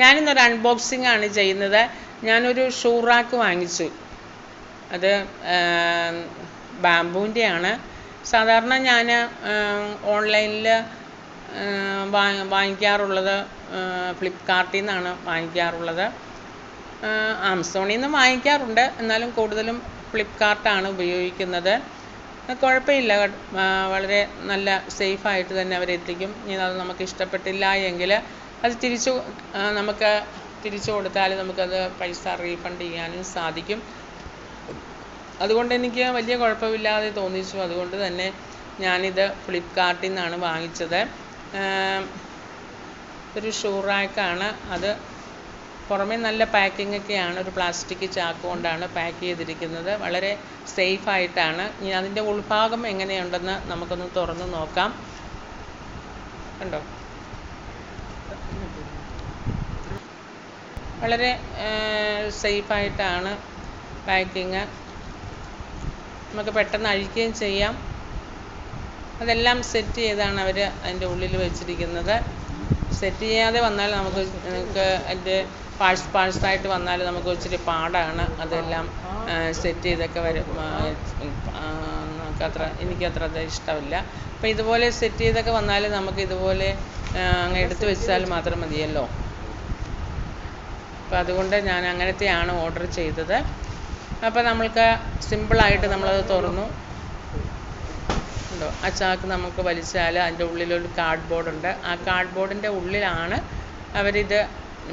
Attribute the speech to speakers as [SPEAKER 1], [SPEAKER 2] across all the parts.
[SPEAKER 1] ഞാനിന്നൊരു unboxing ആണ് ചെയ്യുന്നത്. ഞാനൊരു ഷൂ റാക്ക് വാങ്ങിച്ചു. അത് ബാംബൂൻ്റെയാണ്. സാധാരണ ഞാൻ ഓൺലൈനിൽ വാങ്ങിക്കാറുള്ളത് ഫ്ലിപ്കാർട്ടിൽ നിന്നാണ് വാങ്ങിക്കാറുള്ളത്. ആമസോണിൽ നിന്നും വാങ്ങിക്കാറുണ്ട്, എന്നാലും കൂടുതലും ഫ്ലിപ്കാർട്ടാണ് ഉപയോഗിക്കുന്നത്. കുഴപ്പമില്ല, വളരെ നല്ല സേഫായിട്ട് തന്നെ അവരെത്തിക്കും. ഇനി അത് നമുക്ക് ഇഷ്ടപ്പെട്ടില്ല എങ്കിൽ അത് നമുക്ക് തിരിച്ചു കൊടുത്താൽ നമുക്കത് പൈസ റീഫണ്ട് ചെയ്യാനും സാധിക്കും. അതുകൊണ്ട് എനിക്ക് വലിയ കുഴപ്പമില്ലാതെ തോന്നിച്ചു. അതുകൊണ്ട് തന്നെ ഞാനിത് ഫ്ലിപ്കാർട്ടിൽ നിന്നാണ് വാങ്ങിച്ചത്. ഒരു ഷൂ റാക്കാണ്. അത് പുറമേ നല്ല പാക്കിങ്ങൊക്കെയാണ്. ഒരു പ്ലാസ്റ്റിക് ചാക്ക് കൊണ്ടാണ് പാക്ക് ചെയ്തിരിക്കുന്നത്. വളരെ സേഫായിട്ടാണ്. ഇനി അതിൻ്റെ ഉൾഭാഗം എങ്ങനെയുണ്ടെന്ന് നമുക്കൊന്ന് തുറന്ന് നോക്കാം. കണ്ടോ, വളരെ സേഫായിട്ടാണ് പാക്കിങ്. നമുക്ക് പെട്ടെന്ന് അഴിക്കുകയും ചെയ്യാം. അതെല്ലാം സെറ്റ് ചെയ്താണ് അവർ അതിൻ്റെ ഉള്ളിൽ വെച്ചിരിക്കുന്നത്. സെറ്റ് ചെയ്യാതെ വന്നാൽ നമുക്ക് അതിൻ്റെ പാഴ്സായിട്ട് വന്നാൽ നമുക്ക് ഇച്ചിരി പാടാണ്. അതെല്ലാം സെറ്റ് ചെയ്തൊക്കെ എനിക്കത്ര അത് ഇഷ്ടമില്ല. അപ്പോൾ ഇതുപോലെ സെറ്റ് ചെയ്തൊക്കെ വന്നാൽ നമുക്ക് ഇതുപോലെ അങ്ങ് എടുത്ത് വെച്ചാൽ മാത്രം മതിയല്ലോ. അപ്പോൾ അതുകൊണ്ട് ഞാൻ അങ്ങനത്തെയാണ് ഓർഡർ ചെയ്തത്. അപ്പോൾ നമ്മൾക്ക് സിമ്പിളായിട്ട് നമ്മളത് തുറന്നു. ഉണ്ടോ, ആ ചാക്ക് നമുക്ക് വലിച്ചാൽ അതിൻ്റെ ഉള്ളിലൊരു കാർഡ്ബോർഡുണ്ട്. ആ കാർഡ്ബോർഡിൻ്റെ ഉള്ളിലാണ് അവരിത്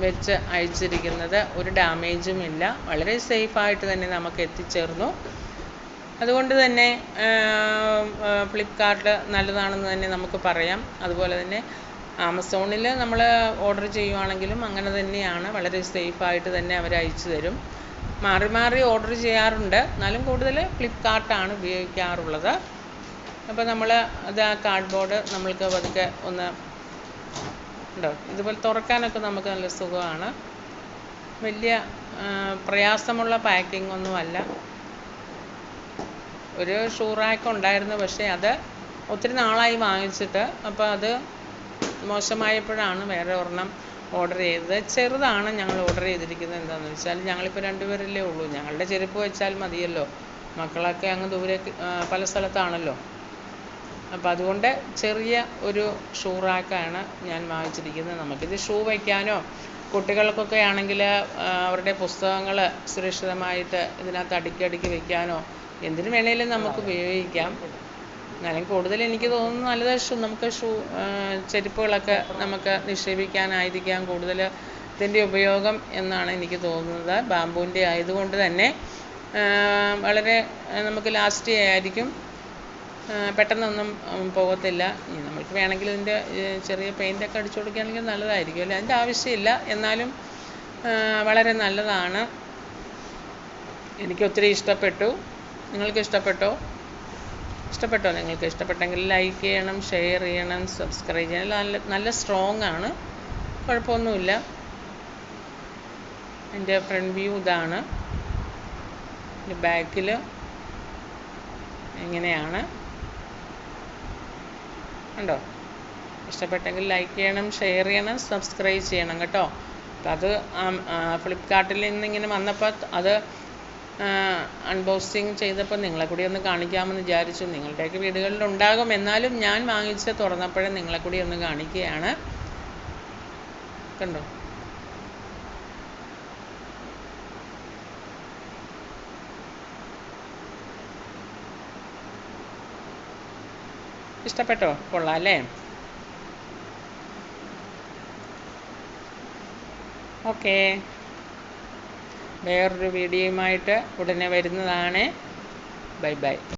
[SPEAKER 1] വെച്ച് അയച്ചിരിക്കുന്നത്. ഒരു ഡാമേജും ഇല്ല. വളരെ സേഫായിട്ട് തന്നെ നമുക്ക് എത്തിച്ചേർന്നു. അതുകൊണ്ട് തന്നെ ഫ്ലിപ്കാർട്ട് നല്ലതാണെന്ന് തന്നെ നമുക്ക് പറയാം. അതുപോലെ തന്നെ ആമസോണിൽ നമ്മൾ ഓർഡർ ചെയ്യുവാണെങ്കിലും അങ്ങനെ തന്നെയാണ്. വളരെ സേഫായിട്ട് തന്നെ അവർ അയച്ചു തരും. മാറി മാറി ഓർഡർ ചെയ്യാറുണ്ട്, എന്നാലും കൂടുതൽ ഫ്ലിപ്കാർട്ടാണ് ഉപയോഗിക്കാറുള്ളത്. അപ്പോൾ നമ്മൾ അത് ആ കാർഡ്ബോർഡ് നമ്മൾക്ക് പതുക്കെ ഒന്ന് ഉണ്ടോ, ഇതുപോലെ തുറക്കാനൊക്കെ നമുക്ക് നല്ല സുഖമാണ്. വലിയ പ്രയാസമുള്ള പാക്കിംഗ് ഒന്നുമല്ല. ഒരു ഷൂ റാക്ക് ഉണ്ടായിരുന്നു, പക്ഷേ അത് ഒത്തിരി നാളായി വാങ്ങിച്ചിട്ട്. അപ്പോൾ അത് മോശമായപ്പോഴാണ് വേറെ ഒരെണ്ണം ഓർഡർ ചെയ്തത്. ചെറുതാണ് ഞങ്ങൾ ഓർഡർ ചെയ്തിരിക്കുന്നത്. എന്താണെന്ന് വെച്ചാൽ ഞങ്ങളിപ്പോൾ 2 പേരല്ലേ ഉള്ളൂ. ഞങ്ങളുടെ ചെരുപ്പ് വെച്ചാൽ മതിയല്ലോ. മക്കളൊക്കെ അങ്ങ് ദൂരെ പല സ്ഥലത്താണല്ലോ. അപ്പോൾ അതുകൊണ്ട് ചെറിയ ഒരു ഷൂ റാക്കാണ് ഞാൻ വാങ്ങിച്ചിരിക്കുന്നത്. നമുക്കിത് ഷൂ വയ്ക്കാനോ കുട്ടികൾക്കൊക്കെ ആണെങ്കിൽ അവരുടെ പുസ്തകങ്ങൾ സുരക്ഷിതമായിട്ട് ഇതിനകത്ത് അടുക്കി വയ്ക്കാനോ എന്തിനു വേണേലും നമുക്ക് ഉപയോഗിക്കാം. എന്നാലും കൂടുതൽ എനിക്ക് തോന്നുന്നു നല്ലത് നമുക്ക് ചെരുപ്പുകളൊക്കെ നമുക്ക് നിക്ഷേപിക്കാനായിരിക്കാം കൂടുതൽ ഇതിൻ്റെ ഉപയോഗം എന്നാണ് എനിക്ക് തോന്നുന്നത്. ബാംബൂൻ്റെ ആയതുകൊണ്ട് തന്നെ വളരെ നമുക്ക് ലാസ്റ്റ് ആയിരിക്കും. പെട്ടെന്നൊന്നും പോകത്തില്ല. നമുക്ക് വേണമെങ്കിൽ ഇതിൻ്റെ ചെറിയ പെയിൻ്റൊക്കെ അടിച്ചു കൊടുക്കുകയാണെങ്കിൽ നല്ലതായിരിക്കും അല്ലേ. അതിൻ്റെ ആവശ്യമില്ല, എന്നാലും വളരെ നല്ലതാണ്. എനിക്കൊത്തിരി ഇഷ്ടപ്പെട്ടു. നിങ്ങൾക്ക് ഇഷ്ടപ്പെട്ടോ? നിങ്ങൾക്ക് ഇഷ്ടപ്പെട്ടെങ്കിൽ ലൈക്ക് ചെയ്യണം, ഷെയർ ചെയ്യണം, സബ്സ്ക്രൈബ് ചെയ്യണം. നല്ല സ്ട്രോങ് ആണ്, കുഴപ്പമൊന്നുമില്ല. എൻ്റെ ഫ്രണ്ട് വ്യൂ ഇതാണ്. എൻ്റെ ബാക്കിൽ ഇങ്ങനെയാണ്. കണ്ടോ, ഇഷ്ടപ്പെട്ടെങ്കിൽ ലൈക്ക് ചെയ്യണം, ഷെയർ ചെയ്യണം, സബ്സ്ക്രൈബ് ചെയ്യണം കേട്ടോ. അപ്പം അത് ഫ്ലിപ്കാർട്ടിൽ നിന്ന് ഇങ്ങനെ വന്നപ്പോൾ അത് അൺബോക്സിങ് ചെയ്തപ്പോൾ നിങ്ങളെ കൂടി ഒന്ന് കാണിക്കാമെന്ന് വിചാരിച്ചു. നിങ്ങളുടെയൊക്കെ വീടുകളിലുണ്ടാകും, എന്നാലും ഞാൻ വാങ്ങിച്ച് തുറന്നപ്പോഴേ നിങ്ങളെ കൂടി ഒന്ന് കാണിക്കുകയാണ്. കണ്ടോ, ഇഷ്ടപ്പെട്ടോ? കൊള്ളാം അല്ലേ? ഓക്കേ, വേറൊരു വീഡിയോയുമായിട്ട് ഉടനെ വരുന്നതാണ്. Bye bye.